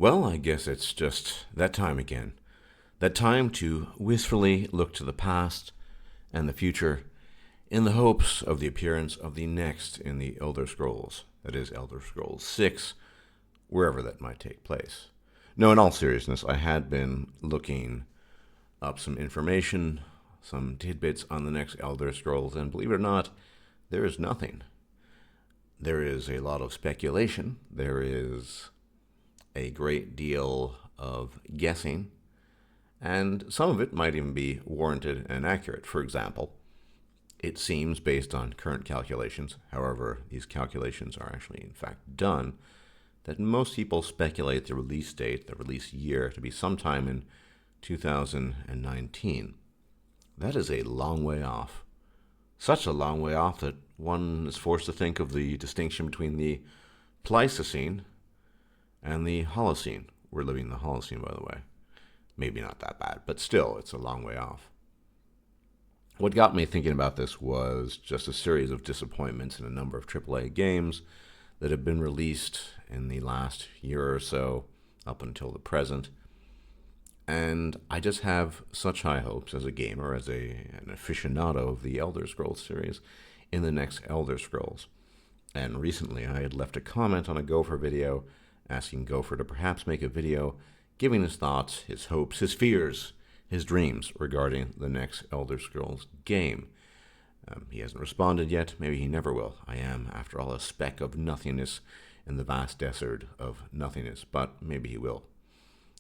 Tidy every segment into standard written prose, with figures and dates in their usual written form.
Well, I guess it's just that time again. That time to wistfully look to the past and the future in the hopes of the appearance of the next in the Elder Scrolls, that is, Elder Scrolls 6, wherever that might take place. No, in all seriousness, I had been looking up some information, some tidbits on the next Elder Scrolls, and believe it or not, there is nothing. There is a lot of speculation. There is a great deal of guessing, and some of it might even be warranted and accurate. For example, it seems, based on current calculations, however these calculations are actually in fact done, that most people speculate the release date, the release year, to be sometime in 2019. That is a long way off. Such a long way off that one is forced to think of the distinction between the Pleistocene and the Holocene. We're living in the Holocene, by the way. Maybe not that bad, but still, it's a long way off. What got me thinking about this was just a series of disappointments in a number of AAA games that have been released in the last year or so, up until the present. And I just have such high hopes as a gamer, as an aficionado of the Elder Scrolls series, in the next Elder Scrolls. And recently I had left a comment on a Gopher video asking Gopher to perhaps make a video giving his thoughts, his hopes, his fears, his dreams regarding the next Elder Scrolls game. He hasn't responded yet. Maybe he never will. I am, after all, a speck of nothingness in the vast desert of nothingness, but maybe he will.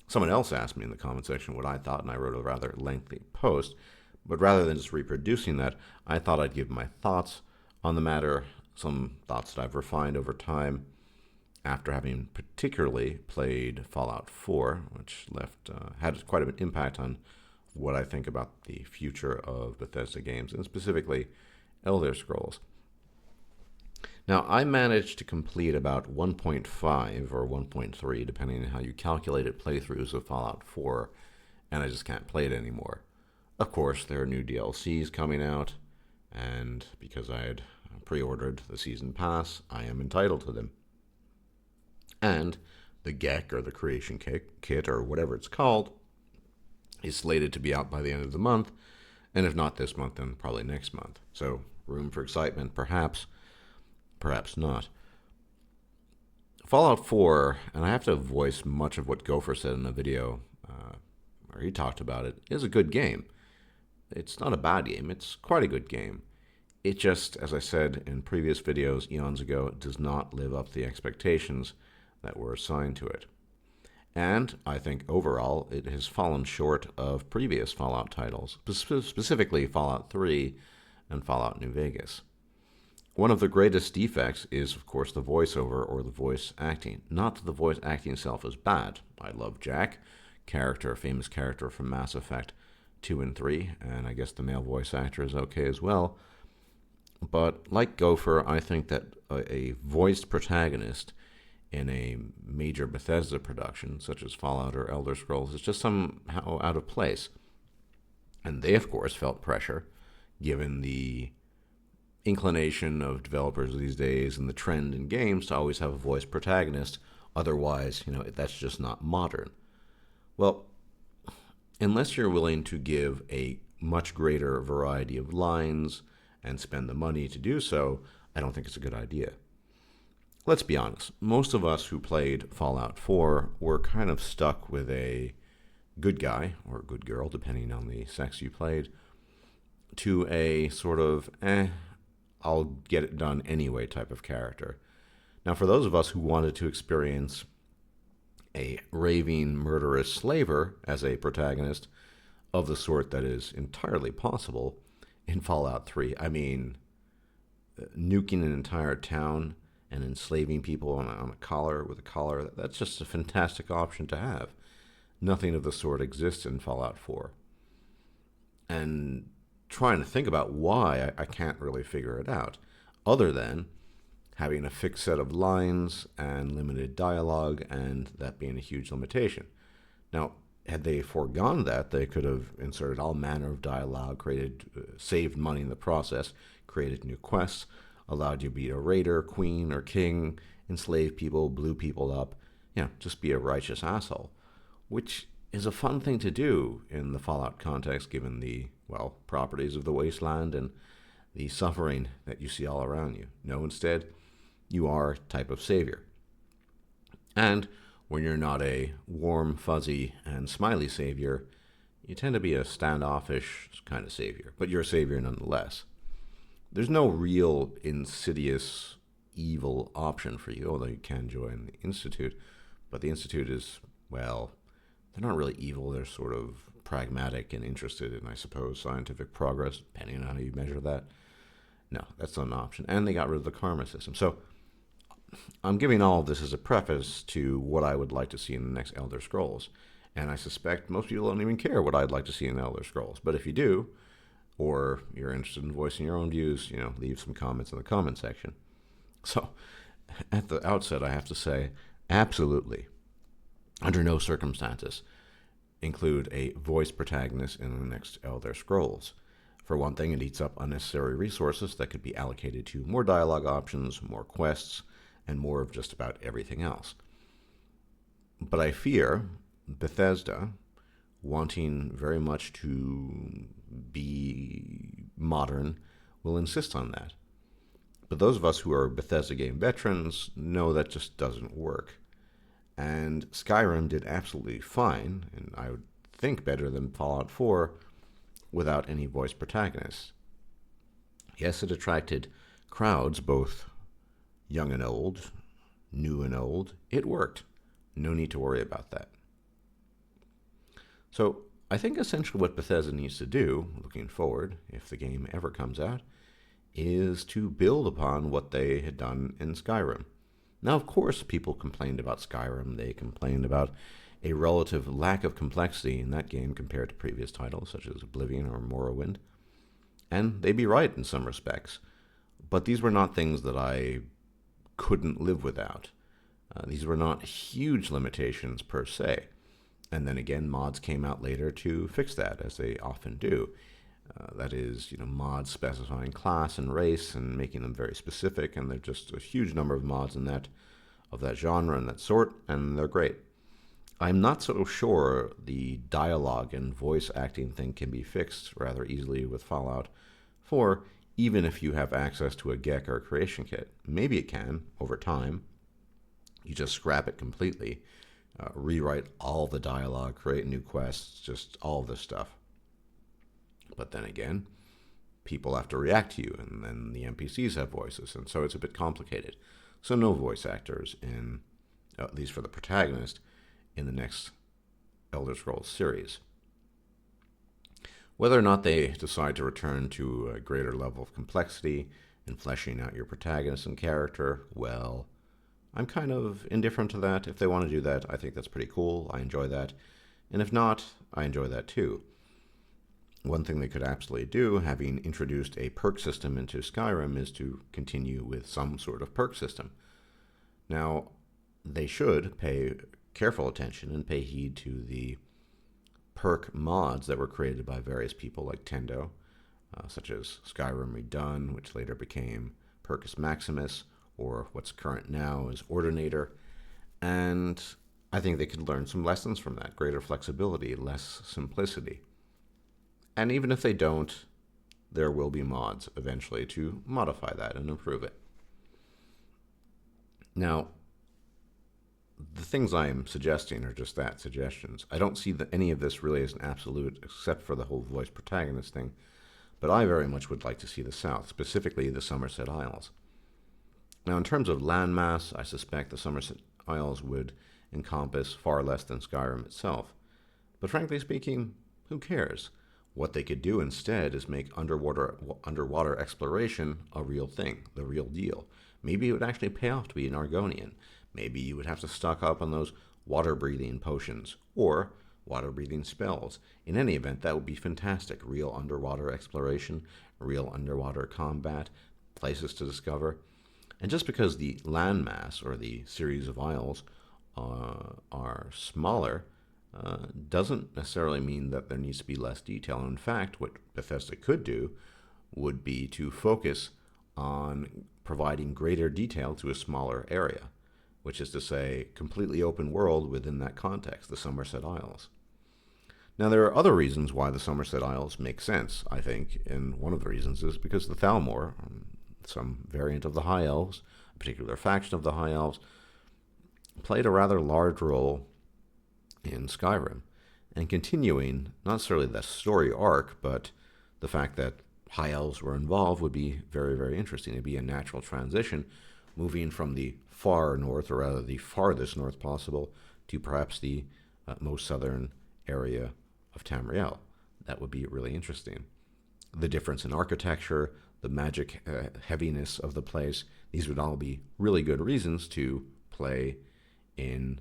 Someone else asked me in the comment section what I thought, and I wrote a rather lengthy post. But rather than just reproducing that, I thought I'd give my thoughts on the matter, some thoughts that I've refined over time after having particularly played Fallout 4, which had quite an impact on what I think about the future of Bethesda games, and specifically Elder Scrolls. Now, I managed to complete about 1.5 or 1.3, depending on how you calculate it, playthroughs of Fallout 4, and I just can't play it anymore. Of course, there are new DLCs coming out, and because I had pre-ordered the Season Pass, I am entitled to them. And the GEC, or the Creation Kit, or whatever it's called, is slated to be out by the end of the month, and if not this month, then probably next month. So, room for excitement, perhaps not. Fallout 4, and I have to voice much of what Gopher said in a video where he talked about it, is a good game. It's not a bad game, it's quite a good game. It just, as I said in previous videos eons ago, does not live up to the expectations that were assigned to it. And I think overall it has fallen short of previous Fallout titles, specifically Fallout 3 and Fallout New Vegas. One of the greatest defects is, of course, the voiceover or the voice acting. Not that the voice acting itself is bad. I love Jack, famous character from Mass Effect 2 and 3, and I guess the male voice actor is okay as well. But like Gopher, I think that a voiced protagonist in a major Bethesda production, such as Fallout or Elder Scrolls, is just somehow out of place. And they, of course, felt pressure, given the inclination of developers these days and the trend in games to always have a voiced protagonist. Otherwise, that's just not modern. Well, unless you're willing to give a much greater variety of lines and spend the money to do so, I don't think it's a good idea. Let's be honest, most of us who played Fallout 4 were kind of stuck with a good guy, or good girl, depending on the sex you played, to a sort of, I'll get it done anyway type of character. Now, for those of us who wanted to experience a raving, murderous slaver as a protagonist of the sort that is entirely possible in Fallout 3, I mean, nuking an entire town and enslaving people on a collar, that's just a fantastic option to have. Nothing of the sort exists in Fallout 4. And trying to think about why, I can't really figure it out, other than having a fixed set of lines and limited dialogue, and that being a huge limitation. Now, had they foregone that, they could have inserted all manner of dialogue, saved money in the process, created new quests, allowed you to be a raider, queen, or king, enslave people, blew people up, just be a righteous asshole, which is a fun thing to do in the Fallout context, given the, well, properties of the wasteland and the suffering that you see all around you. No, instead, you are a type of savior. And when you're not a warm, fuzzy, and smiley savior, you tend to be a standoffish kind of savior, but you're a savior nonetheless. There's no real insidious evil option for you, although you can join the Institute. But the Institute is, well, they're not really evil. They're sort of pragmatic and interested in, I suppose, scientific progress, depending on how you measure that. No, that's not an option. And they got rid of the karma system. So I'm giving all of this as a preface to what I would like to see in the next Elder Scrolls. And I suspect most people don't even care what I'd like to see in Elder Scrolls. But if you do, or you're interested in voicing your own views, leave some comments in the comment section. So at the outset, I have to say, absolutely, under no circumstances, include a voice protagonist in the next Elder Scrolls. For one thing, it eats up unnecessary resources that could be allocated to more dialogue options, more quests, and more of just about everything else. But I fear Bethesda, wanting very much to be modern, will insist on that. But those of us who are Bethesda game veterans know that just doesn't work. And Skyrim did absolutely fine, and I would think better than Fallout 4, without any voice protagonists. Yes, it attracted crowds, both young and old, new and old. It worked. No need to worry about that. So I think essentially what Bethesda needs to do, looking forward, if the game ever comes out, is to build upon what they had done in Skyrim. Now, of course, people complained about Skyrim. They complained about a relative lack of complexity in that game compared to previous titles, such as Oblivion or Morrowind. And they'd be right in some respects. But these were not things that I couldn't live without. These were not huge limitations per se. And then again, mods came out later to fix that, as they often do. That is, mods specifying class and race and making them very specific, and there's just a huge number of mods in that of that genre and that sort, and they're great. I'm not so sure the dialogue and voice acting thing can be fixed rather easily with Fallout 4, even if you have access to a GEC or a creation kit. Maybe it can, over time. You just scrap it completely, rewrite all the dialogue, create new quests, just all this stuff. But then again, people have to react to you, and then the NPCs have voices, and so it's a bit complicated. So no voice actors in, at least for the protagonist, in the next Elder Scrolls series. Whether or not they decide to return to a greater level of complexity and fleshing out your protagonist and character, well, I'm kind of indifferent to that. If they want to do that, I think that's pretty cool. I enjoy that. And if not, I enjoy that too. One thing they could absolutely do, having introduced a perk system into Skyrim, is to continue with some sort of perk system. Now, they should pay careful attention and pay heed to the perk mods that were created by various people like Tendo, such as Skyrim Redone, which later became Percus Maximus, or what's current now is Ordinator. And I think they could learn some lessons from that. Greater flexibility, less simplicity. And even if they don't, there will be mods eventually to modify that and improve it. Now, the things I am suggesting are just that, suggestions. I don't see any of this really as an absolute, except for the whole voice protagonist thing. But I very much would like to see the South, specifically the Somerset Isles. Now, in terms of landmass, I suspect the Somerset Isles would encompass far less than Skyrim itself. But frankly speaking, who cares? What they could do instead is make underwater exploration a real thing, the real deal. Maybe it would actually pay off to be an Argonian. Maybe you would have to stock up on those water-breathing potions or water-breathing spells. In any event, that would be fantastic. Real underwater exploration, real underwater combat, places to discover. And just because the landmass, or the series of isles, are smaller, doesn't necessarily mean that there needs to be less detail. In fact, what Bethesda could do would be to focus on providing greater detail to a smaller area. which is to say, completely open world within that context, the Somerset Isles. Now, there are other reasons why the Somerset Isles make sense, I think, and one of the reasons is because the Thalmor, some variant of the High Elves, a particular faction of the High Elves, played a rather large role in Skyrim, and continuing not necessarily the story arc, but the fact that High Elves were involved would be very, very interesting. It'd be a natural transition, moving from the far north, or rather the farthest north possible, to perhaps the most southern area of Tamriel. That would be really interesting. The difference in architecture, the magic heaviness of the place, these would all be really good reasons to play in,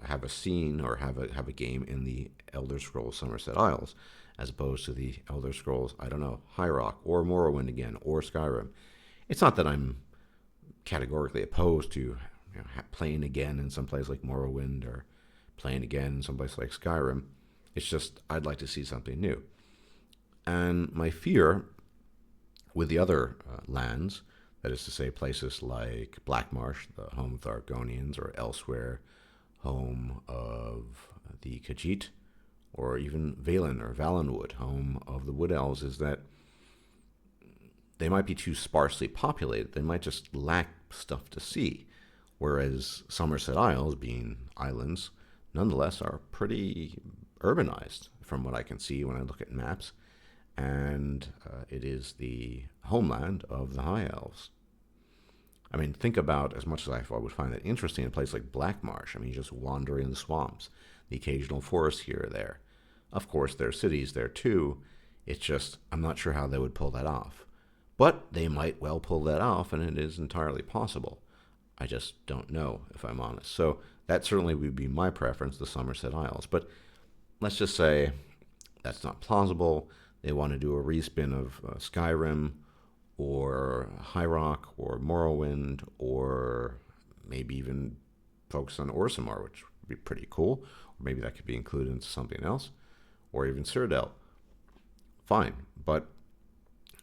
have a scene or have a game in the Elder Scrolls Somerset Isles, as opposed to the Elder Scrolls, I don't know, High Rock or Morrowind again, or Skyrim. It's not that I'm categorically opposed to playing again in some place like Morrowind or playing again in some place like Skyrim. It's just I'd like to see something new. And my fear with the other lands, that is to say places like Blackmarsh, the home of the Argonians, or elsewhere, home of the Khajiit, or even Valen or Valenwood, home of the Wood Elves, is that they might be too sparsely populated. They might just lack stuff to see. Whereas Somerset Isles, being islands, nonetheless are pretty urbanized from what I can see when I look at maps. And it is the homeland of the High Elves. I mean, think about, as much as I would find that interesting, a place like Blackmarsh. I mean, just wandering the swamps, the occasional forest here or there. Of course, there are cities there too. It's just, I'm not sure how they would pull that off. But they might well pull that off, and it is entirely possible. I just don't know, if I'm honest. So that certainly would be my preference, the Somerset Isles. But let's just say that's not plausible. They want to do a respin of Skyrim, or High Rock, or Morrowind, or maybe even focus on Orzammar, which would be pretty cool. Or maybe that could be included into something else, or even Cyrodiil. Fine, but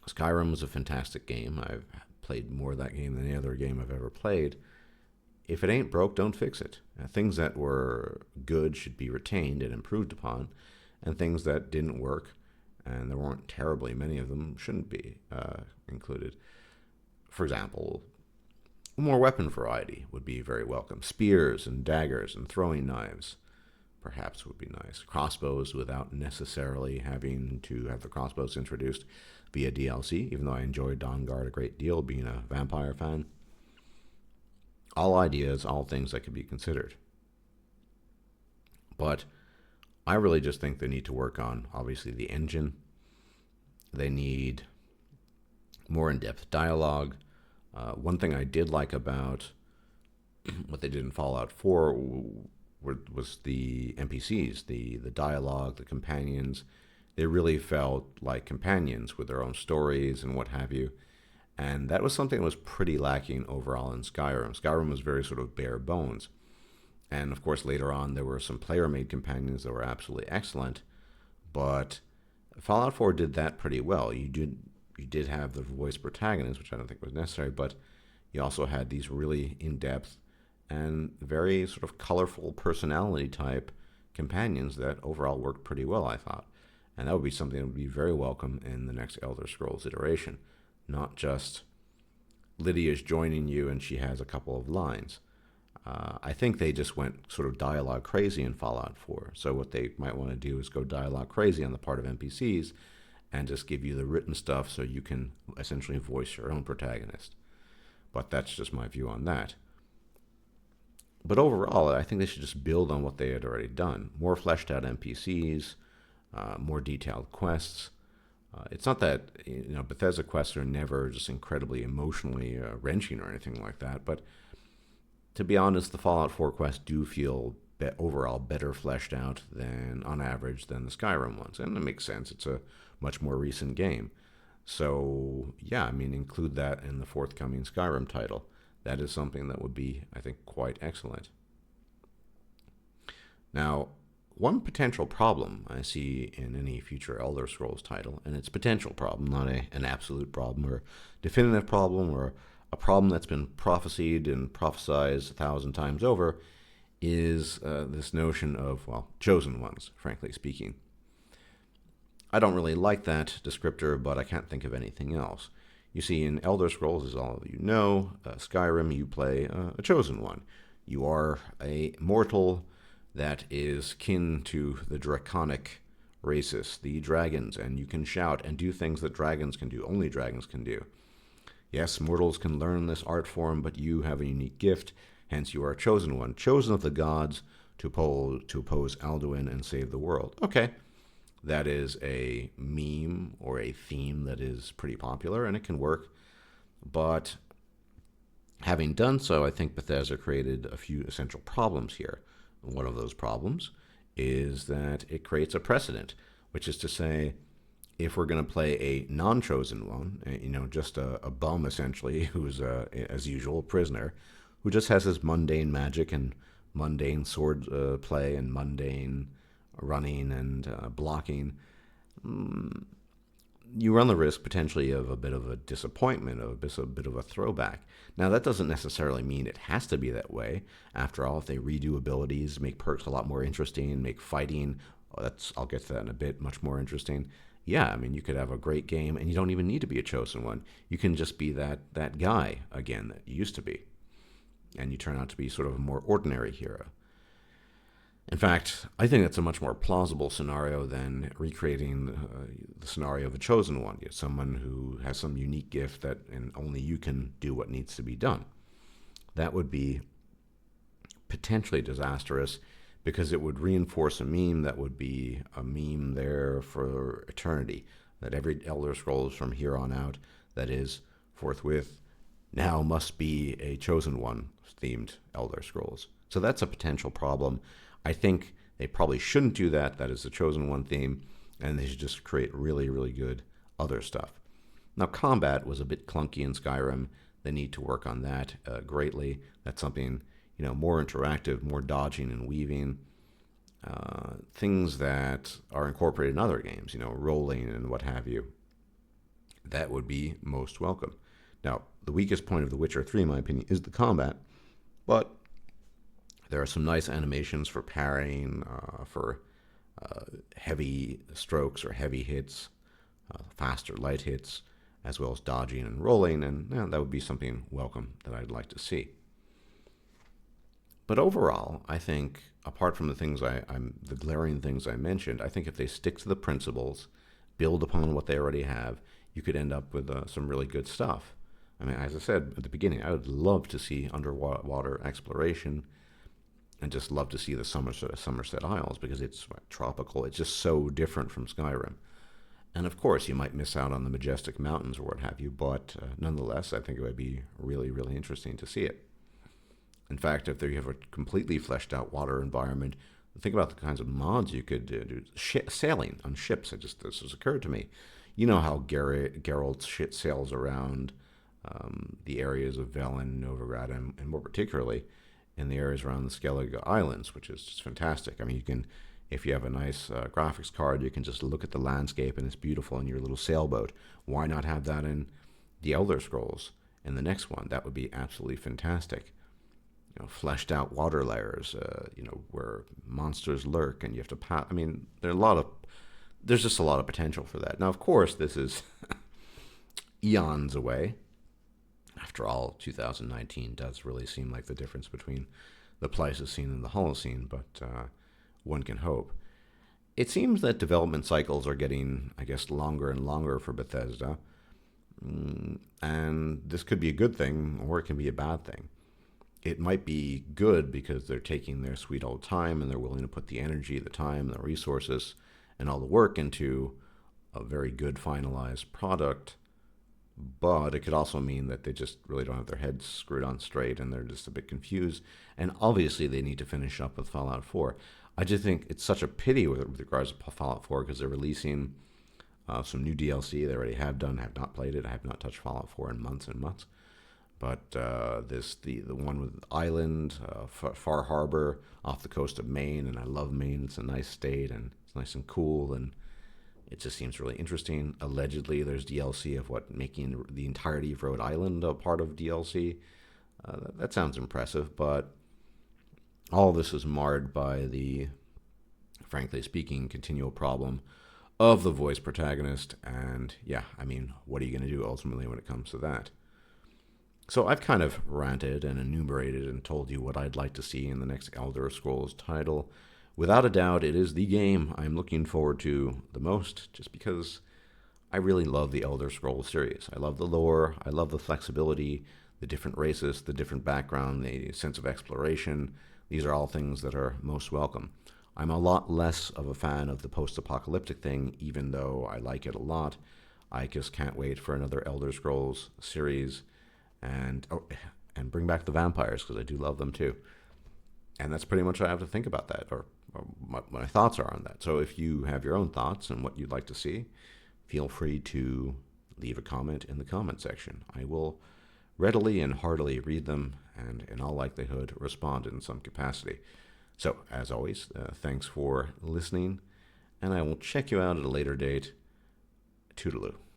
Skyrim was a fantastic game. I've played more of that game than any other game I've ever played. If it ain't broke, don't fix it. Things that were good should be retained and improved upon, and things that didn't work, and there weren't terribly many of them, shouldn't be included. For example, more weapon variety would be very welcome. Spears and daggers and throwing knives, perhaps, would be nice. Crossbows, without necessarily having to have the crossbows introduced via DLC, even though I enjoyed Dawnguard a great deal, being a vampire fan. All ideas, all things that could be considered. But I really just think they need to work on, obviously, the engine. They need more in-depth dialogue. One thing I did like about what they did in Fallout 4 was the NPCs, the dialogue, the companions. They really felt like companions with their own stories and what have you. And that was something that was pretty lacking overall in Skyrim. Skyrim was very sort of bare bones. And of course, later on, there were some player-made companions that were absolutely excellent. But Fallout 4 did that pretty well. You did have the voice protagonist, which I don't think was necessary, but you also had these really in-depth and very sort of colorful personality type companions that overall worked pretty well, I thought. And that would be something that would be very welcome in the next Elder Scrolls iteration. Not just Lydia's joining you and she has a couple of lines. I think they just went sort of dialogue crazy in Fallout 4. So what they might want to do is go dialogue crazy on the part of NPCs and just give you the written stuff so you can essentially voice your own protagonist. But that's just my view on that. But overall, I think they should just build on what they had already done. More fleshed out NPCs, more detailed quests. It's not that Bethesda quests are never just incredibly emotionally wrenching or anything like that, but to be honest, the Fallout 4 quests do feel overall better fleshed out than, on average, than the Skyrim ones. And it makes sense. It's a much more recent game. So, yeah, I mean, include that in the forthcoming Skyrim title. That is something that would be, I think, quite excellent. Now, one potential problem I see in any future Elder Scrolls title, and it's a potential problem, not an absolute problem or definitive problem or a problem that's been prophesied and prophesized 1,000 times over is this notion of, well, chosen ones, frankly speaking. I don't really like that descriptor, but I can't think of anything else. You see, in Elder Scrolls, as all of you know, Skyrim, you play a chosen one. You are a mortal that is kin to the draconic races, the dragons, and you can shout and do things that dragons can do, only dragons can do. Yes, mortals can learn this art form, but you have a unique gift, hence you are a chosen one, chosen of the gods to oppose Alduin and save the world. Okay, that is a meme or a theme that is pretty popular, and it can work. But having done so, I think Bethesda created a few essential problems here. One of those problems is that it creates a precedent, which is to say, if we're going to play a non-chosen one, just a bum essentially, who's as usual a prisoner, who just has his mundane magic and mundane sword play and mundane running and blocking, you run the risk potentially of a bit of a disappointment, of a bit of a throwback. Now, that doesn't necessarily mean it has to be that way. After all, if they redo abilities, make perks a lot more interesting, make fighting, I'll get to that in a bit, much more interesting. Yeah, I mean, you could have a great game, and you don't even need to be a chosen one. You can just be that guy again that you used to be, and you turn out to be sort of a more ordinary hero. In fact, I think that's a much more plausible scenario than recreating the scenario of a chosen one. You're someone who has some unique gift that and only you can do what needs to be done. That would be potentially disastrous because it would reinforce a meme that would be a meme there for eternity. That every Elder Scrolls from here on out, that is, forthwith, now must be a chosen one themed Elder Scrolls. So that's a potential problem. I think they probably shouldn't do that. That is the chosen one theme, and they should just create really, really good other stuff. Now, combat was a bit clunky in Skyrim. They need to work on that greatly. That's something, more interactive, more dodging and weaving. Things that are incorporated in other games, rolling and what have you. That would be most welcome. Now, the weakest point of The Witcher 3, in my opinion, is the combat, but there are some nice animations for parrying, for heavy strokes or heavy hits, fast or light hits, as well as dodging and rolling, and that would be something welcome that I'd like to see. But overall, I think, apart from the things the glaring things I mentioned, I think if they stick to the principles, build upon what they already have, you could end up with some really good stuff. I mean, as I said at the beginning, I would love to see underwater exploration, and just love to see the Somerset Isles because it's tropical. It's just so different from Skyrim. And of course, you might miss out on the majestic mountains or what have you, but nonetheless, I think it would be really, really interesting to see it. In fact, if you have a completely fleshed out water environment, think about the kinds of mods you could do. Sailing on ships, this has occurred to me. You know how Geralt's ship sails around the areas of Velen, Novigrad, and more particularly in the areas around the Skellige Islands, which is just fantastic. I mean, you can, if you have a nice graphics card, you can just look at the landscape and it's beautiful in your little sailboat. Why not have that in the Elder Scrolls in the next one? That would be absolutely fantastic. Fleshed out water layers, where monsters lurk and you have to I mean, there's just a lot of potential for that. Now, of course, this is eons away. After all, 2019 does really seem like the difference between the Pleistocene and the Holocene, but one can hope. It seems that development cycles are getting, I guess, longer and longer for Bethesda, and this could be a good thing, or it can be a bad thing. It might be good because they're taking their sweet old time and they're willing to put the energy, the time, the resources, and all the work into a very good finalized product. But it could also mean that they just really don't have their heads screwed on straight and they're just a bit confused. And obviously they need to finish up with Fallout 4. I just think it's such a pity with regards to Fallout 4 because they're releasing some new DLC. They already have not played it. I have not touched Fallout 4 in months and months. But the one with Island, Far Harbor off the coast of Maine, and I love Maine. It's a nice state and it's nice and cool and It just seems really interesting. Allegedly, there's DLC of making the entirety of Rhode Island a part of DLC. That sounds impressive, but all of this is marred by the, frankly speaking, continual problem of the voice protagonist. And yeah, I mean, what are you going to do ultimately when it comes to that? So I've kind of ranted and enumerated and told you what I'd like to see in the next Elder Scrolls title. Without a doubt, it is the game I'm looking forward to the most, just because I really love the Elder Scrolls series. I love the lore, I love the flexibility, the different races, the different background, the sense of exploration. These are all things that are most welcome. I'm a lot less of a fan of the post-apocalyptic thing, even though I like it a lot. I just can't wait for another Elder Scrolls series and bring back the vampires, because I do love them too. And that's pretty much what I have to think about that, or what my thoughts are on that. So if you have your own thoughts and what you'd like to see, feel free to leave a comment in the comment section. I will readily and heartily read them and, in all likelihood, respond in some capacity. So, as always, thanks for listening, and I will check you out at a later date. Toodaloo.